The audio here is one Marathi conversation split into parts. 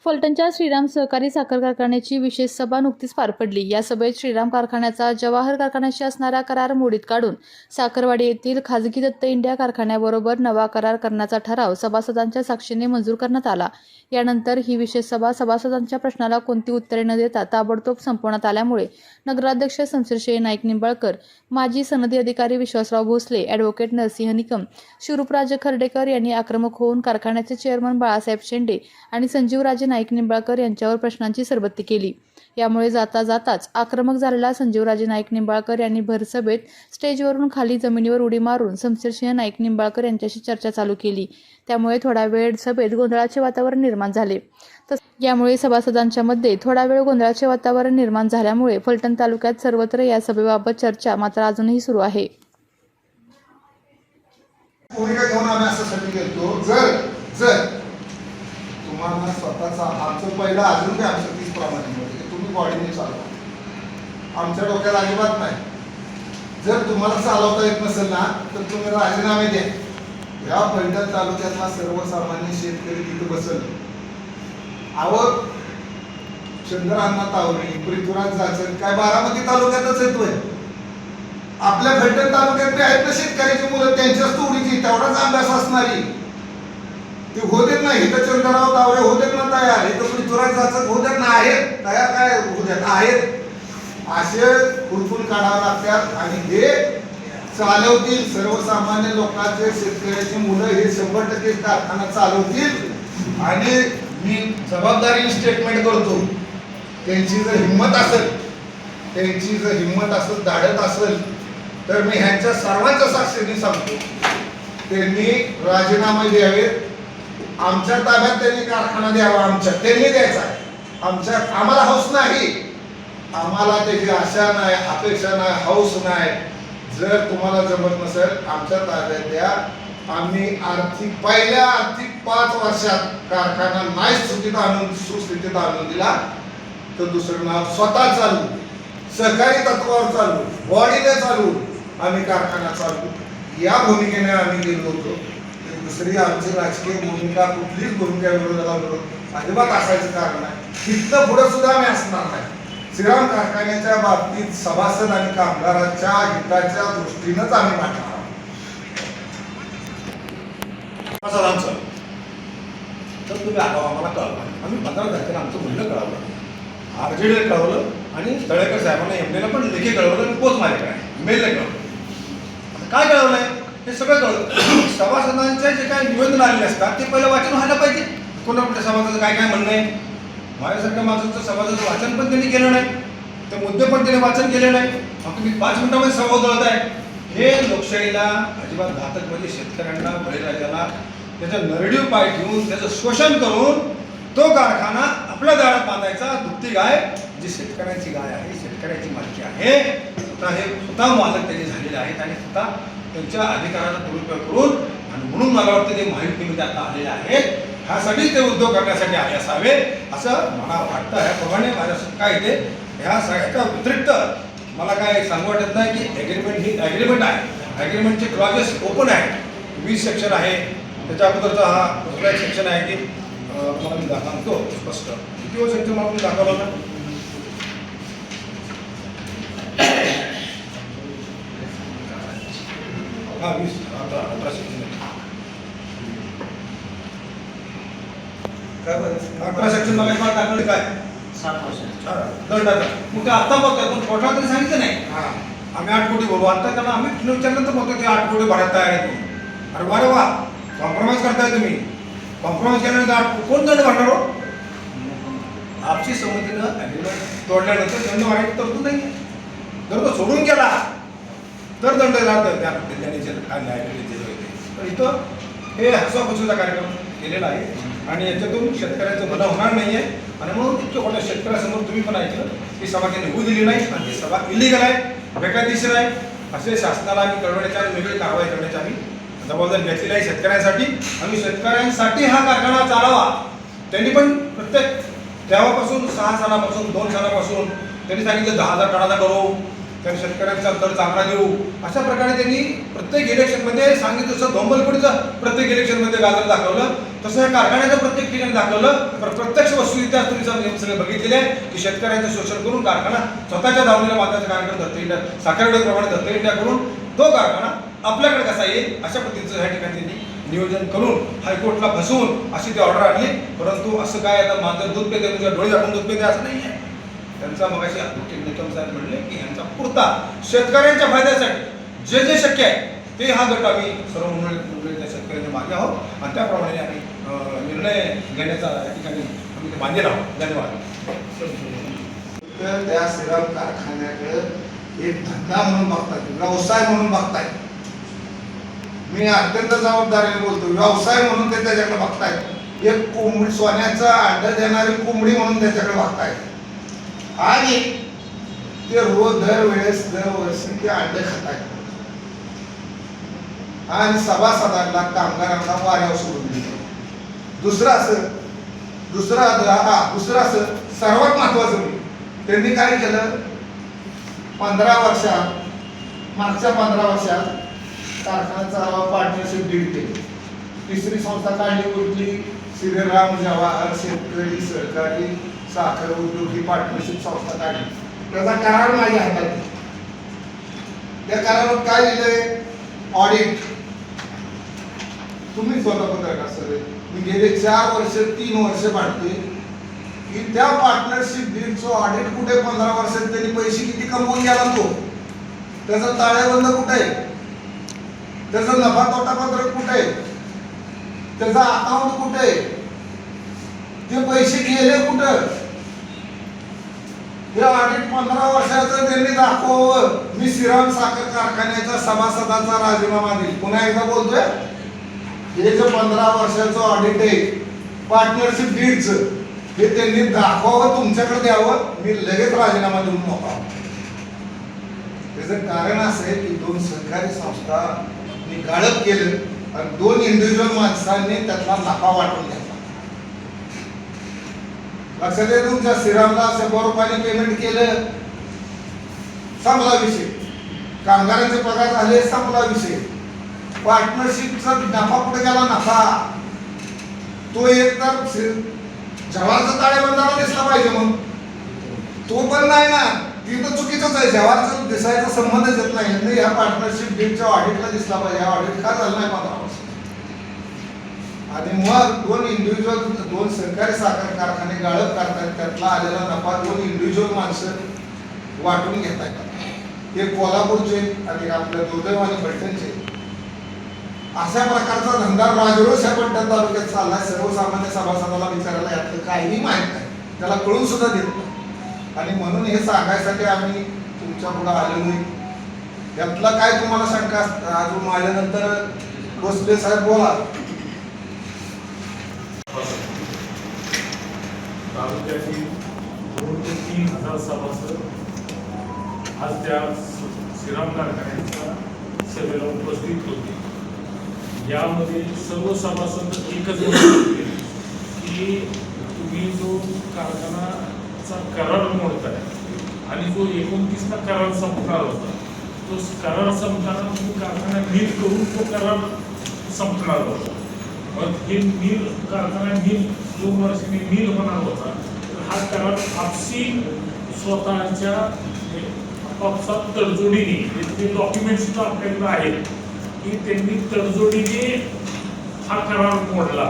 फलटणच्या श्रीराम सहकारी साखर कारखान्याची विशेष सभा नुकतीच पार पडली। या सभेत श्रीराम कारखान्याचा जवाहर कारखान्याशी असणारा करार मोडीत काढून साखरवाडी येथील खाजगी दत्त इंडिया कारखान्याबरोबर नवा करार करण्याचा ठराव सभासदांच्या साक्षीने मंजूर करण्यात आला। यानंतर ही विशेष सभा सभासदांच्या प्रश्नाला कोणती उत्तरे न देता ताबडतोब संपवण्यात आल्यामुळे नगराध्यक्ष शमशेर नाईक निंबाळकर, माजी सनदी अधिकारी विश्वासराव भोसले, ॲडव्होकेट नरसिंह निकम, शिवरूपराज खर्डेकर यांनी आक्रमक होऊन कारखान्याचे चेअरमन बाळासाहेब शेंडे आणि संजीवराजे नाईक निंबाळकर यांच्यावर प्रश्नांची सरबत्ती केली। यामुळे जाताच आक्रमक झालेला संजीवराजे नाईक निंबाळकर यांनी भरसभेत स्टेजवरून खाली जमिनीवर उडी मारून शमशेर नाईक निंबाळकर यांच्याशी चर्चा चालू केली। त्यामुळे थोडा वेळ सभेत गोंधळाचे वातावरण निर्माण झाले। यामुळे सभासदांच्या मध्ये थोडा वेळ गोंधळाचे वातावरण निर्माण झाल्यामुळे फलटण तालुक्यात सर्वत्र या सभेबाबत चर्चा मात्र अजूनही सुरू आहे। तुम्हाला स्वतःचा आमचं पहिलं अजून काय आमचं 30 प्रमाणे तुम्ही बॉडीने चालवा, आमच्या डोक्याला अजिबात नाही। जर तुम्हाला चालवता येत नसेल ना तर तुम्ही राजीनामे द्या। या फलटण तालुक्यातला सर्वसामान्य शेतकरी तिथे बसल। चंद्रअण्णा तावरे, पृथ्वीराज जाचक काय बारामती तालुक्यातच येतोय। आपल्या फलटण तालुक्यात आहेत ना शेतकऱ्याची मुलं, त्यांच्याच तोडीची तेवढाच अभ्यास असणारी ते होत नाही। इथं चंद्रराव तावरे होत ना तयार, इथं पृथ्वीराज जाचक होत ना आहेत तयार, काय होत आहेत असे खुरपून काढावं लागतात आणि हे चालवतील सर्वसामान्य लोकांचे शेतकऱ्याची मुलं हे 100% कारखाना चालवतील। आणि मी जबाबदारीने स्टेटमेंट करतो, त्यांची जर हिंमत असेल धाडत असेल तर मी ह्यांच्या सर्वांच्या साक्षीने सांगतो त्यांनी राजीनामे द्यावेत। आमच्या ताब्यात त्यांनी कारखाना द्यावा, त्यांनी द्यायचा आहे। आम्हाला हौस नाही, आम्हाला त्याची आशा नाही, अपेक्षा नाही, हौस नाही। जर तुम्हाला जमत नसेल आमच्या ताब्यात द्या। आम्ही पहिल्या आर्थिक 5 वर्षात कारखाना नाही सुस्थितीत आणून दिला तर दुसरं नाव स्वतः चालू, सहकारी तत्वावर चालू, बॉडीने चालू, आम्ही कारखाना चालू या भूमिकेने आम्ही गेलो होतो। दुसरी आमची राजकीय भूमिका कुठलीच भूमिका विरोधाला अजिबात असायचं कारण नाही। इथं पुढे सुद्धा आम्ही असणार नाही। श्रीराम कारखान्याच्या बाबतीत सभासद आणि कामगारांच्या हिताच्या दृष्टीनेच आम्ही मांडणार आहोत। तर तुम्ही आम्हाला कळवा, आम्ही 15 तारखेला आमचं म्हणणं कळवलं, RJD कळवलं आणि तळेकर साहेबांना एमडीला पण लेखी कळवलं आणि पोच माझ्याकडे मेलने कळवलं। आता काय कळवलंय हे सगळं कळवलं। सभासदांचे जे काही निवेदन आलेले असतात ते पहिलं वाचन व्हायला पाहिजे। कोणाकुठल्या सभासदाचं काय काय म्हणणं आहे, माझ्यासारख्या माणसाचं सभासदाचं वाचन पण त्यांनी केलं नाही, ते मुद्दे पण त्यांनी वाचन केले नाही। मग तुम्ही 5 मिनिटांमध्ये सभा उधळत आहे, हे लोकशाहीला अजिबात घातक म्हणजे शेतकऱ्यांना बळीराजाला त्याचा नरडीव पाय ठेवून त्याचं शोषण करून तो कारखाना आपल्या दारात बांधायचा। दुभती गाय जी शेतकऱ्यांची गाय आहे, शेतकऱ्याची मालकी आहे, स्वतः मालक त्याचे झालेले आहेत आणि स्वतः त्यांच्या अधिकाराचा दुरुपयोग करून आणि म्हणून मला वाटतं ते माहितीमध्ये आता आलेले आहेत, ह्यासाठी ते उद्योग करण्यासाठी आले असावे असं मला वाटतं। ह्याप्रमाणे माझ्या काय येते ह्या सगळ्याच्या व्यतिरिक्त मला काय सांगू वाटत नाही की ॲग्रीमेंट ही ॲग्रीमेंट आहे, ॲग्रीमेंटचे क्लॉजेस ओपन आहे। 20 सेक्शन आहे, त्याच्या अगोदरचा हा दुसरा एक सेक्शन आहे की मला मी सांगतो स्पष्ट किती सेक्शन मला मी दाखवलं ना, हा 18 सेक्शन 18 सेक्शन मला काय दाखवलं काय 7 वर्ष दंडाचा। मग ते आता बघतोय पण कोर्टात तरी सांगितलं नाही आम्ही 8 कोटी भरू आता, कारण आम्ही विचारलं तर बघतो ते 8 कोटी भरायला तयार आहे तुम्ही। अरे वा कॉम्प्रोमाइज करताय तुम्ही, कॉम्प्रोमाइज केल्यानंतर कोण दंड भरणार हो? आपसी संमतीनं ॲग्रीमेंट तोडल्यानंतर दंड भरायची तरतूद नाही। जर तो सोडून गेला तर दंड जातं त्यांनी जे लायबिलिटी होते। तर इथं हे हसवापसूचा कार्यक्रम केलेला आहे आणि याच्यातून शेतकऱ्याचं भलं होणार नाही आहे आणि म्हणून इतक्या मोठ्या शेतकऱ्यासमोर तुम्ही पण ऐकलं की सभा त्यांनी होऊ दिली नाही आणि ही सभा इलिगल आहे, बेकायदेशीर आहे असे शासनाला आम्ही कळवण्याची आणि वेगळी कारवाई करण्याची आम्ही जबाबदारी घेतलेली आहे शेतकऱ्यांसाठी। आम्ही शेतकऱ्यांसाठी हा कारखाना चालवा। त्यांनी पण प्रत्येक तेव्हापासून 6 सालापासून 2 सालापासून त्यांनी सांगितलं 10,000 टनाचा करू, तर शेतकऱ्यांचा दर चांगला देऊ, अशा प्रकारे त्यांनी प्रत्येक इलेक्शनमध्ये सांगितलं. जसं डोंबलकोडीचं प्रत्येक इलेक्शनमध्ये गाजर दाखवलं, तसं या कारखान्याचं प्रत्येक ठिकाणी दाखवलं. पण प्रत्यक्ष वस्तुस्थिती आज तुम्ही सगळे बघितलेले आहे की शेतकऱ्यांचं शोषण करून कारखाना स्वतःच्या दावणीला बांधायचा कार्यक्रम दत्त इंडिया साखरप्रमाणे दत्त इंडिया करून तो कारखाना आपल्याकडे कसा येईल अशा पद्धतीचं या ठिकाणी त्यांनी नियोजन करून हायकोर्टला फसवून अशी ती ऑर्डर आणली. परंतु असं काय आता मांजर दूध पेते तुझ्या डोळे झाकून दूध पेते असं नाही आहे. त्यांचा मगाशी निकम साहेब म्हणले की यांचा पुरता शेतकऱ्यांच्या फायद्यासाठी जे जे शक्य आहे ते हा गट आम्ही सर्व मंडळीच्या शेतकऱ्यांच्या मागे आहोत आणि त्याप्रमाणे आम्ही निर्णय घेण्याचा या ठिकाणी आम्ही ते बांधलेला आहोत. धन्यवाद. तर त्या श्रीराम कारखान्याकडे एक धंदा म्हणून बघतात, व्यवसाय म्हणून बघतायत. मी अत्यंत जबाबदारीने बोलतो, व्यवसाय म्हणून ते त्याच्याकडे बघतायत. एक कोंबडी, सोन्याचा अंड देणारी कोंबडी म्हणून त्याच्याकडे बघतायत. आणि ते रोज दरवर्षी ते अंडे खात आहेत आणि सभासदांना कामगारांना वाऱ्यावर सोडून दिलं. दुसरं असं सर्वात महत्वाचं त्यांनी काय केलं, 15 वर्षात, मागच्या 15 वर्षात कारखान्याचा पार्टनरशिप डीड केली. तिसरी संस्था काढली कुठली, श्रीराम जवाहर शेतकरी सहकारी साखर उद्योग ही पार्टनरशिप संस्था काढली. त्याचा करार माझ्या हातात आहे. त्या करारावर काय लिहिलंय, ऑडिट. तुम्ही स्वतः पत्रकार सर, मी गेले 4 वर्ष 3 वर्ष पाडते की त्या पार्टनरशिप डीलचं ऑडिट कुठे, 15 वर्षात त्यांनी पैसे किती कमवून गेला तो, त्याचा ताळेबंद कुठे आहे, त्याचा नफा तोटा पत्रक कुठे आहे, त्याचा अकाउंट कुठे आहे, ते पैसे गेले कुठं, हे ऑडिट 15 वर्षाचं त्यांनी दाखवावं. मी श्रीराम साखर कारखान्याच्या सभासदाचा राजीनामा देईल. पुन्हा एकदा बोलतोय, हे जे 15 वर्षाचं ऑडिट आहे पार्टनरशिप डीडचं, हे त्यांनी दाखवावं, तुमच्याकडे द्यावं. मी लगेच राजीनामा देऊन मोकळा. त्याचं कारण असं आहे की 2 सहकारी संस्थांनी गाळप केलं आणि 2 इंडिव्हिज्युअल माणसांनी त्यातला नफा वाटून घेतला. लक्षात आहे तुमच्या, श्रीरामला 100 रुपयाने पेमेंट केलं, संपला विषय. कामगारांचे पगार झाले, संपला विषय. पार्टनरशिपचा नफा कुठे गेला, नफा तो एक तर जवाहरचा ताळेबंदाला दिसला पाहिजे, मग तो पण नाही ना, ती तर चुकीचंच आहे. जवाहरचा दिसायचा संबंधच येत नाही. या पार्टनरशिप डीलच्या ऑडिटला दिसला पाहिजे. हा ऑडिट का झाला नाही 15 वर्ष. आणि मग 2 इंडिव्हिज्युअल, 2 सहकारी साखर कारखाने गाळप करतात, त्यातला आलेला नफा 2 इंडिव्हिज्युअल माणसं वाटून घेत आहेत. एक कोल्हापूरचे आणि आपल्या दुर्दैव आणि पैठणचे. अशा प्रकारचा धंदा राजरोस या पैठण तालुक्यात चाललाय. सर्वसामान्य सभासदाला विचारायला यातलं काहीही माहित नाही, त्याला कळून सुद्धा देत नाही. आणि म्हणून हे सांगायसाठी आम्ही तुमच्या पुढे आलेलो नाही. यातला काय तुम्हाला शंका अजून आल्यानंतर भोसले साहेब बोला. तालुक्यातील 2 ते 3 हजार सभासद आज त्या श्रीराम कारखान्याच्या सभेला उपस्थित होते. यामध्ये सर्व सभासद एकच होते की तुम्ही जो कारखानाचा करार मोडताय आणि जो 29ला करार संपणार होता, तो करार संपताना तो कारखाना नील करून तो करार संपणार होता. मग हे नील कारखाना 2 वर्षांनी नील होणार होता. तर हा करार आपसी स्वतःच्या आपापसात तडजोडीने, ते डॉक्युमेंट्स सुद्धा आपल्याकडे आहेत की त्यांनी तडजोडीने हा करार मोडला.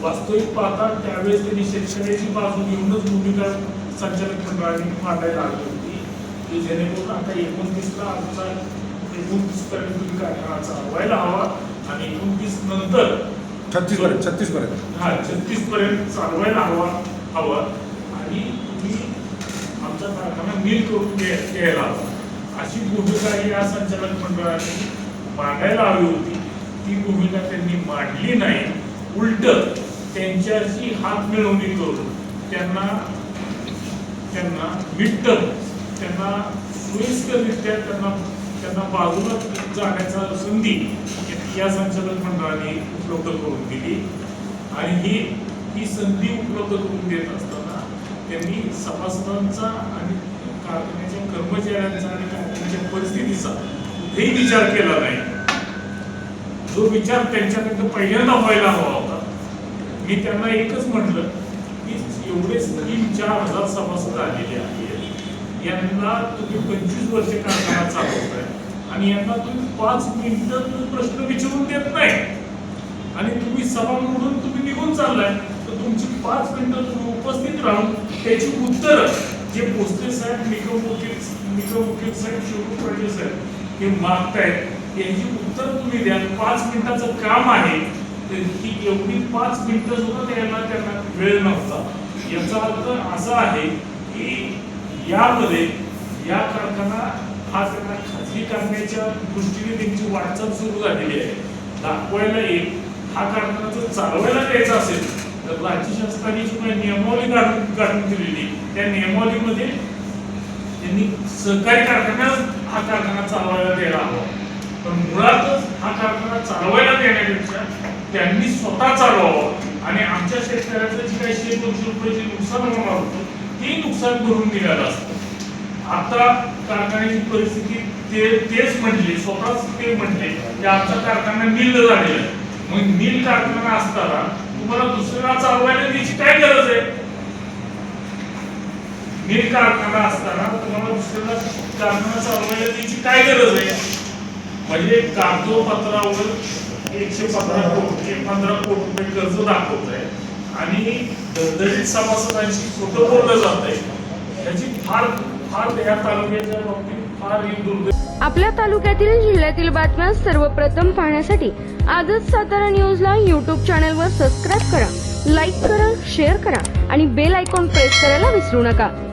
वास्तविक पाहता त्यावेळेस त्यांनी शेतकऱ्याची बाजू घेऊनच भूमिका संचालक मंडळाने मांडायला आली होती की जेणेकरून आता 29ला आमचा 29 पर्यंत तुम्ही कारखाना चालवायला हवा आणि 29 नंतर 36 पर्यंत हा 36 पर्यंत चालवायला हवा आणि तुम्ही आमचा कारखाना नील करून द्यायला हवा, अशी भूमिका या संचालक मंडळाने मांडायला हवी होती. ती भूमिका त्यांनी मांडली नाही. उलट त्यांच्याशी हात मिळवणी करून त्यांना मिटम, त्यांना सोयीस्कररित्या त्यांना बाजूला जाण्याचा संधी या संचालक मंडळाने उपलब्ध करून दिली. आणि ही संधी उपलब्ध करून देत असताना त्यांनी सभासदांचा आणि कारखान्याच्या कर्मचाऱ्यांचा आणि कारखान्याच्या परिस्थितीचा कुठेही विचार केला नाही. जो विचार त्यांच्याकडनं पहिल्यांदा व्हायला हवा होता. मी त्यांना एकच म्हटलं की एवढे 3-4 हजार सभासद आलेले आहेत, यांना तुम्ही 25 वर्ष कारखाना चालवताय आणि यांना तुम्ही 5 मिनिटं प्रश्न विचारून देत नाही आणि तुम्ही सभा मोडून तुम्ही निघून चाललाय, तर तुमची 5 मिनिटं तुम्ही उपस्थित राहून त्याची उत्तरं जे भोसले साहेब, निकम वकील साहेब, शिवरू पाटील साहेब हे मागतायत यांची उत्तर तुम्ही द्या. 5 मिनिटाचं काम आहे, तर ही एवढी 5 मिनिटं सुद्धा द्यायला त्यांना वेळ नव्हता. याचा अर्थ असा आहे की यामध्ये या कारखाना हा त्यांना खाजगी करण्याच्या दृष्टीने त्यांची वाटचाल सुरू झालेली आहे. दाखवायला एक हा कारखाना जर चालवायला द्यायचा असेल तर राज्य शासनाने जी काही नियमावली काढून दिलेली त्या नियमावलीमध्ये त्यांनी सहकारी कारखाना हा कारखाना चालवायला द्यायला हवा. पण मुळातच हा कारखाना चालवायला देण्यापेक्षा त्यांनी स्वतः चालवावं आणि आमच्या शेतकऱ्याचं जे काही 100-200 रुपयाचे नुकसान होणार होतं ते नुकसान भरून निघालं असतं. आता कारखान्याची परिस्थिती तेच म्हणले, स्वतःच ते म्हणले की आमचा कारखाना नील झालेला आहे. मग नील कारखाना असताना तुम्हाला दुसऱ्याला चालवायला द्यायची काय गरज आहे? नील कारखाना असताना तुम्हाला दुसऱ्याला कारखाना चालवायला द्यायची काय गरज आहे? म्हणजे कागदोपत्रावर 115 कोटी रुपये कर्ज दाखवत आहे आणि दरदरीत सभासदांशी खोटं बोललं जात आहे. याची फार या तालुक्याच्या बाबतीत फार ही दुर्दैव. आपल्या तालुक्यातील जिल्ह्यातील बातम्या सर्वप्रथम पाहण्यासाठी आजच सातारा न्यूजला YouTube चॅनलवर सबस्क्राईब करा, लाईक करा, शेअर करा आणि बेल आयकॉन प्रेस करायला विसरू नका.